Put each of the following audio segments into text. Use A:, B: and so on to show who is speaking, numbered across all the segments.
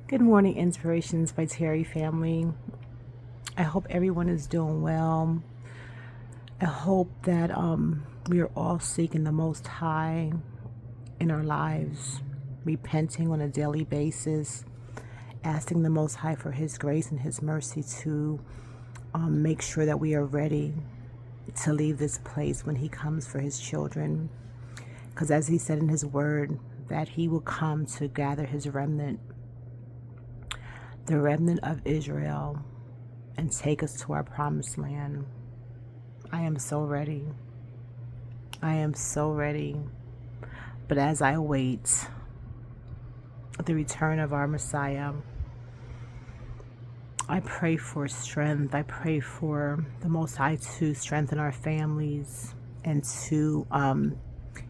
A: Good morning, Inspirations by Terry family. I hope everyone is doing well. I hope that we are all seeking the Most High in our lives, repenting on a daily basis, asking the Most High for His grace and His mercy to make sure that we are ready to leave this place when He comes for His children. Because as He said in His Word, that He will come to gather His remnant, the remnant of Israel, and take us to our promised land. I am so ready. I am so ready. But as I wait the return of our Messiah, I pray for strength. I pray for the Most High to strengthen our families and to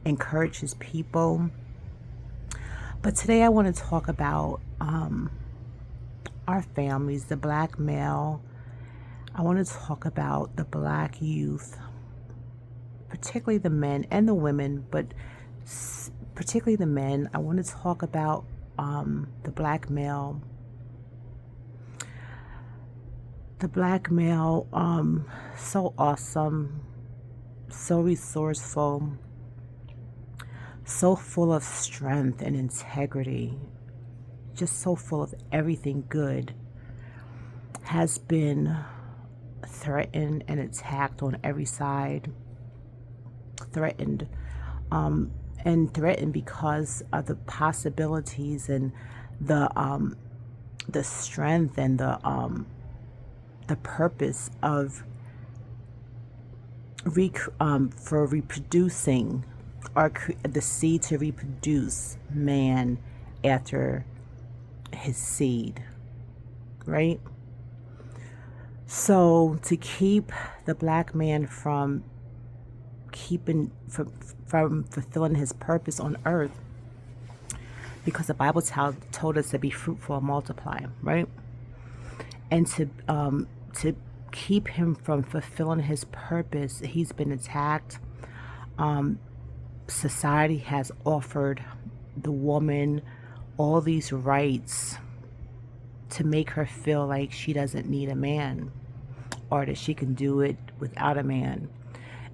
A: encourage His people. But today I want to talk about our families, the black male. I want to talk about the black youth, particularly the men and the women, but particularly the men. I want to talk about the black male. The black male, so awesome, so resourceful, so full of strength and integrity, just so full of everything good, has been threatened and attacked on every side. Threatened, and threatened because of the possibilities and the strength and the purpose of for reproducing, or the seed to reproduce man after his seed, right? So to keep the black man from fulfilling his purpose on earth, because the Bible told us to be fruitful and multiply, right? And to keep him from fulfilling his purpose, he's been attacked. Society has offered the woman all these rights to make her feel like she doesn't need a man, or that she can do it without a man.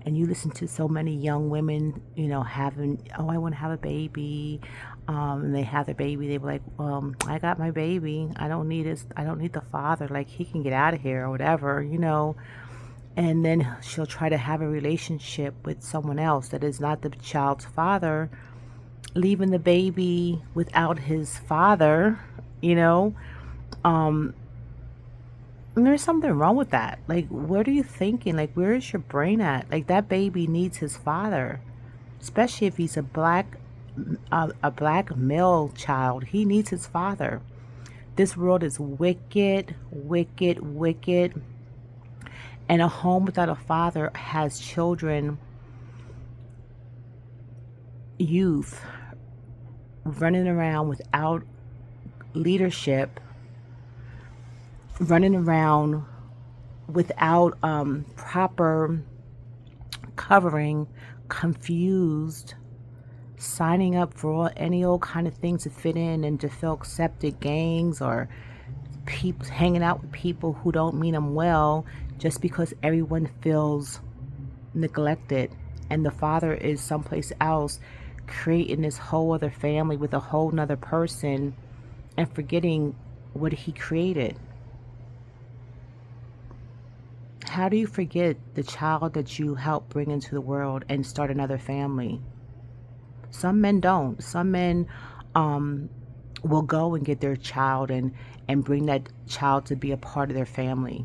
A: And you listen to so many young women, having, I want to have a baby. And they have their baby. They be like, I got my baby. I don't need the father. Like, he can get out of here or whatever, And then she'll try to have a relationship with someone else that is not the child's father, leaving the baby without his father, And there's something wrong with that. Like, what are you thinking? Like, where is your brain at? Like, that baby needs his father, especially if he's a black male child. He needs his father. This world is wicked, wicked, wicked. And a home without a father has children, youth, running around without leadership, running around without proper covering, confused, signing up for any old kind of things to fit in and to feel accepted, gangs, or people hanging out with people who don't mean them well, just because everyone feels neglected and the father is someplace else, creating this whole other family with a whole nother person and forgetting what he created. How do you forget the child that you helped bring into the world and start another family? Some men don't. Some men will go and get their child and bring that child to be a part of their family.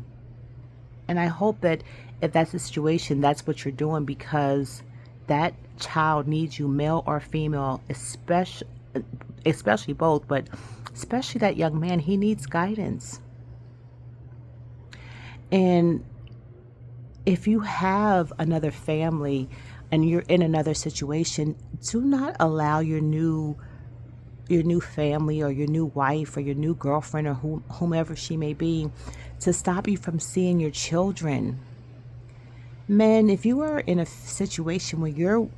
A: And I hope that if that's the situation, that's what you're doing, because that child needs you, male or female, especially both, but especially that young man. He needs guidance. And if you have another family and you're in another situation, do not allow your new family or your new wife or your new girlfriend or whomever she may be to stop you from seeing your children. Men, if you are in a situation where your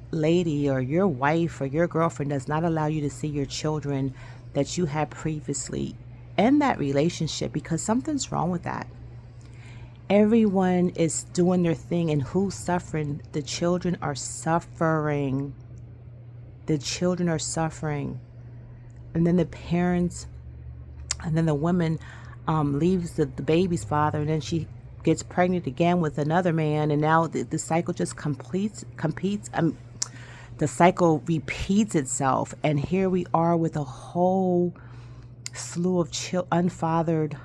A: lady or your wife or your girlfriend does not allow you to see your children, that you had previously. End that relationship, because something's wrong with that. Everyone is doing their thing, and who's suffering? The children are suffering. The children are suffering. And then the parents, and then the woman leaves the baby's father, and then she gets pregnant again with another man, and now the cycle just competes. The cycle repeats itself, and here we are with a whole slew of unfathered,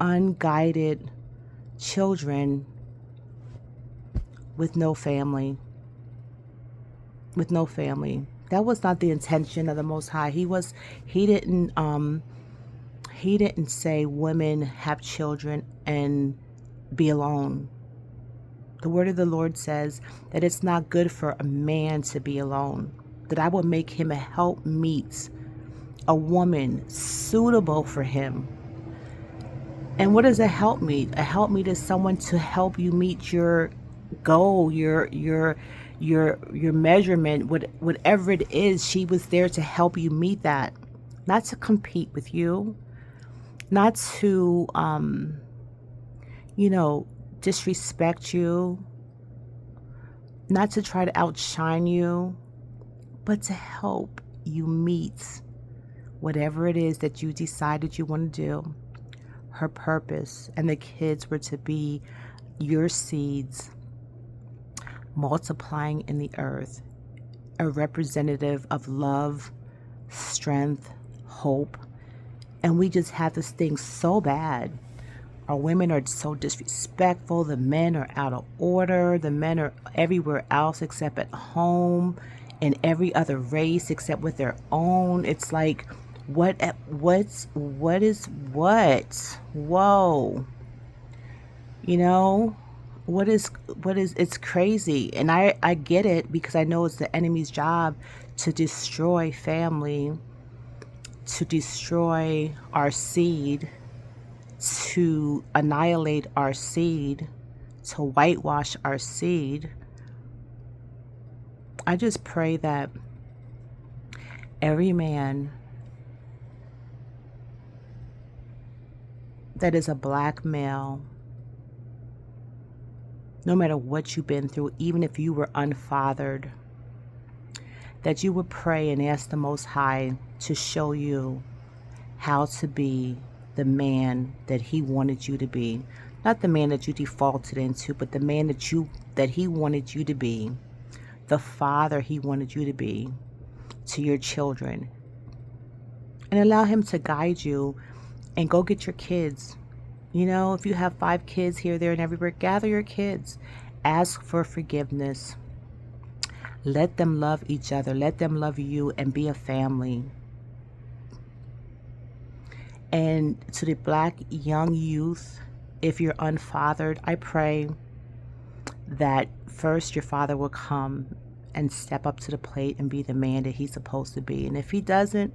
A: unguided children with no family. With no family. That was not the intention of the Most High. He didn't say women have children and be alone. The word of the Lord says that it's not good for a man to be alone, that I will make him a helpmeet, a woman suitable for him. And what is a helpmeet? A helpmeet is someone to help you meet your goal, your measurement, whatever it is. She was there to help you meet that, not to compete with you, not to disrespect you, not to try to outshine you, but to help you meet whatever it is that you decided you want to do. Her purpose, and the kids were to be your seeds multiplying in the earth, a representative of love, strength, hope. And we just have this thing so bad. Our women are so disrespectful. The men are out of order. The men are everywhere else except at home, and every other race except with their own. It's like, what is what? Whoa. What is, it's crazy. And I get it, because I know it's the enemy's job to destroy family, to destroy our seed, to annihilate our seed, to whitewash our seed. I just pray that every man that is a black male, no matter what you've been through, even if you were unfathered, that you would pray and ask the Most High to show you how to be the man that He wanted you to be. Not the man that you defaulted into, but the man that He wanted you to be. The father He wanted you to be to your children. And allow Him to guide you, and go get your kids. If you have 5 kids here, there, and everywhere, gather your kids. Ask for forgiveness. Let them love each other. Let them love you, and be a family. And to the black young youth, if you're unfathered, I pray that first your father will come and step up to the plate and be the man that he's supposed to be. And if he doesn't,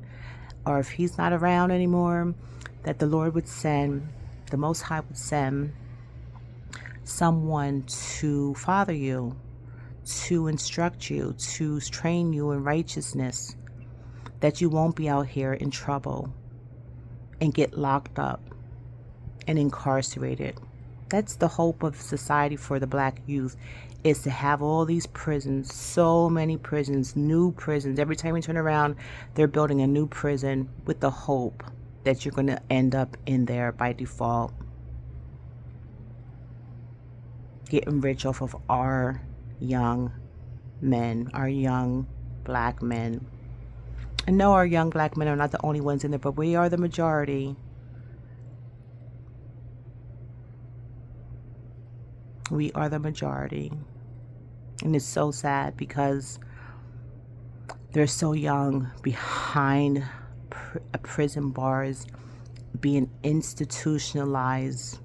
A: or if he's not around anymore, that the Lord would send, the Most High would send someone to father you, to instruct you, to train you in righteousness, that you won't be out here in trouble and get locked up and incarcerated. That's the hope of society for the black youth, is to have all these prisons, so many prisons, new prisons. Every time you turn around, they're building a new prison, with the hope that you're going to end up in there by default, getting rich off of our young men, our young black men. And no, our young black men are not the only ones in there, but we are the majority. We are the majority. And it's so sad, because they're so young, behind prison bars, being institutionalized.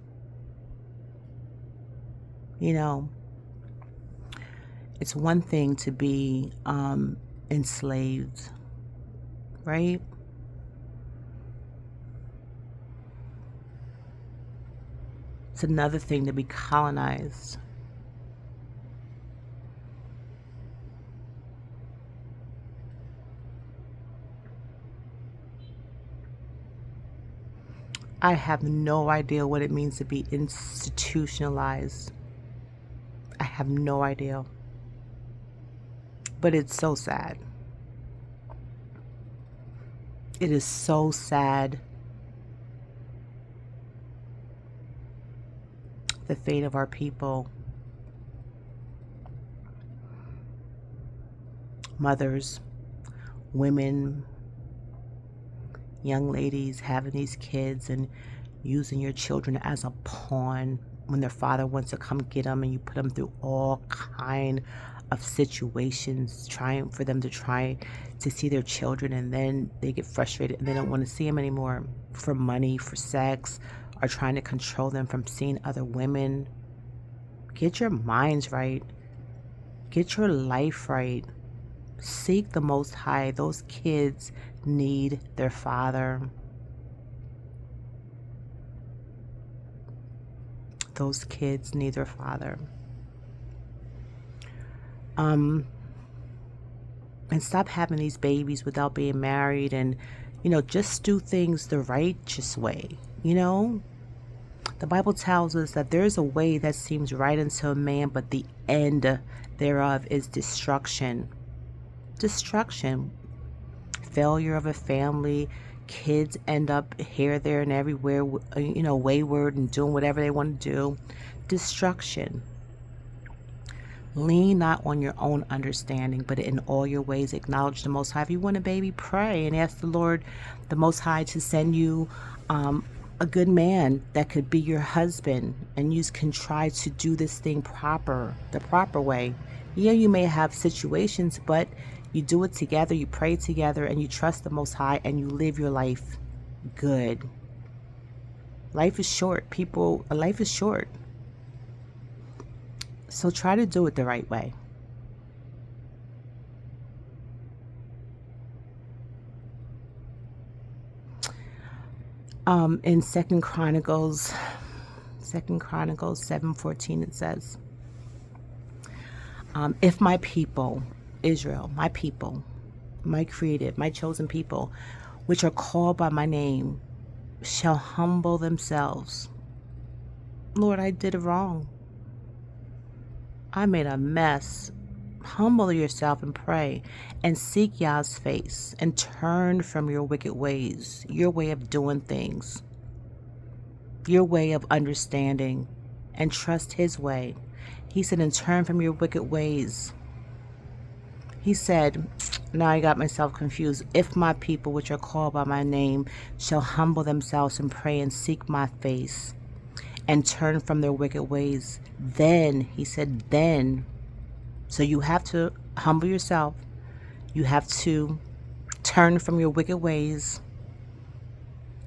A: It's one thing to be enslaved, right? It's another thing to be colonized. I have no idea what it means to be institutionalized. I have no idea. But it's so sad. It is so sad. The fate of our people. Mothers, women, young ladies having these kids and using your children as a pawn when their father wants to come get them, and you put them through all kind of situations trying for them to try to see their children, and then they get frustrated and they don't want to see them anymore for money, for sex, or trying to control them from seeing other women. Get your minds right. Get your life right. Seek the Most High. Those kids need their father. Those kids need their father. And stop having these babies without being married, and just do things the righteous way. The Bible tells us that there's a way that seems right unto a man, but the end thereof is destruction. Failure of a family. Kids end up here, there, and everywhere, wayward and doing whatever they want to do. Destruction. Lean not on your own understanding, but in all your ways acknowledge the Most High. If you want a baby, pray and ask the Lord, the Most High, to send you a good man that could be your husband, and you can try to do this thing the proper way. Yeah, you may have situations, but you do it together, you pray together, and you trust the Most High, and you live your life good. Life is short. Life is short. So try to do it the right way. In 2 Chronicles 7:14, it says, if my people, Israel, my people, my created, my chosen people, which are called by my name, shall humble themselves. Lord, I did it wrong. I made a mess. Humble yourself and pray and seek Yah's face and turn from your wicked ways, your way of doing things, your way of understanding, and trust His way. He said, and turn from your wicked ways. He said, now I got myself confused. If my people, which are called by my name, shall humble themselves and pray and seek my face and turn from their wicked ways, then, he said, then. So you have to humble yourself. You have to turn from your wicked ways.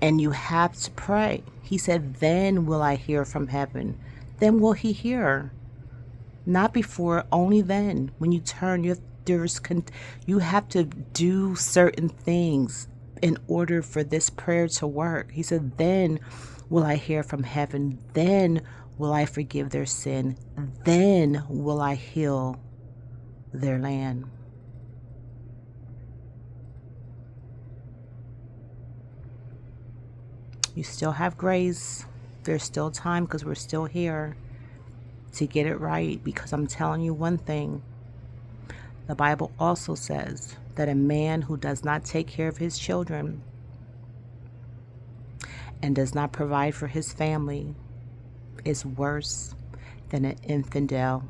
A: And you have to pray. He said, then will I hear from heaven. Then will He hear. Not before, only then. When you turn, you have to do certain things in order for this prayer to work. He said, then will I hear from heaven. Then will I forgive their sin. Then will I heal their land. You still have grace. There's still time, because we're still here to get it right. Because I'm telling you one thing. The Bible also says that a man who does not take care of his children and does not provide for his family is worse than an infidel.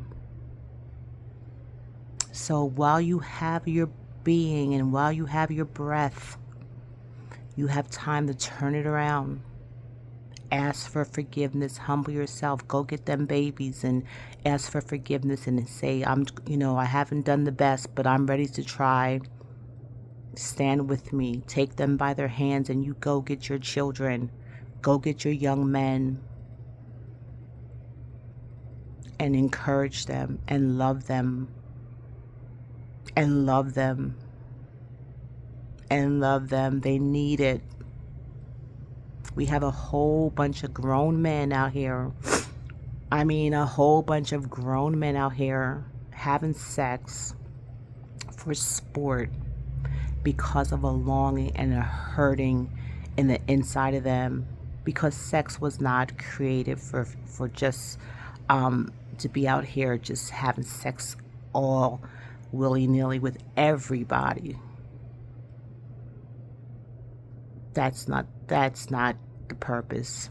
A: So while you have your being and while you have your breath, you have time to turn it around. Ask for forgiveness. Humble yourself. Go get them babies and ask for forgiveness and say, I haven't done the best, but I'm ready to try. Stand with me. Take them by their hands and you go get your children. Go get your young men and encourage them and love them. And love them. And love them. They need it. We have a whole bunch of grown men out here. A whole bunch of grown men out here having sex for sport because of a longing and a hurting in the inside of them, because sex was not created for just to be out here just having sex all willy-nilly with everybody. That's not the purpose.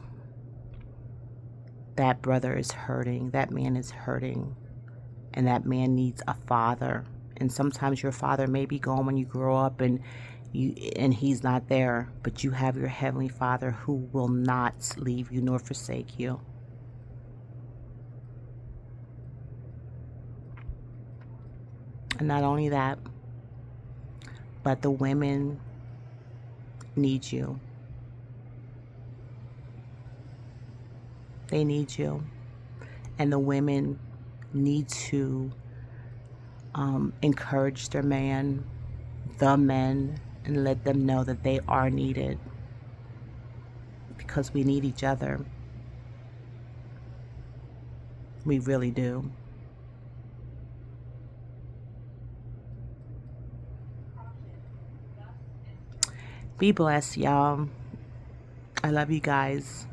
A: That brother is hurting, that man is hurting, and that man needs a father. And sometimes your father may be gone when you grow up and he's not there, but you have your heavenly Father who will not leave you nor forsake you. And not only that, but the women need you. They need you. And the women need to encourage their men, the men, and let them know that they are needed, because we need each other. We really do. Be blessed, y'all. I love you guys.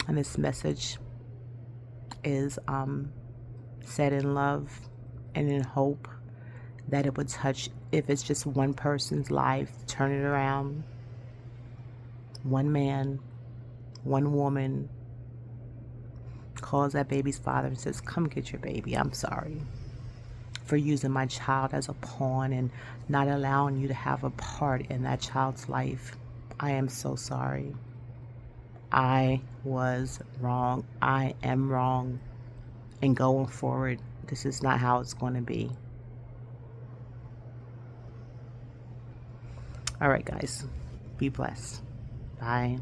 A: And this message is said in love and in hope that it would touch, if it's just one person's life, turn it around. One man, one woman calls that baby's father and says, come get your baby. I'm sorry for using my child as a pawn and not allowing you to have a part in that child's life. I am so sorry. I was wrong. I am wrong. And going forward, this is not how it's going to be. All right, guys. Be blessed. Bye.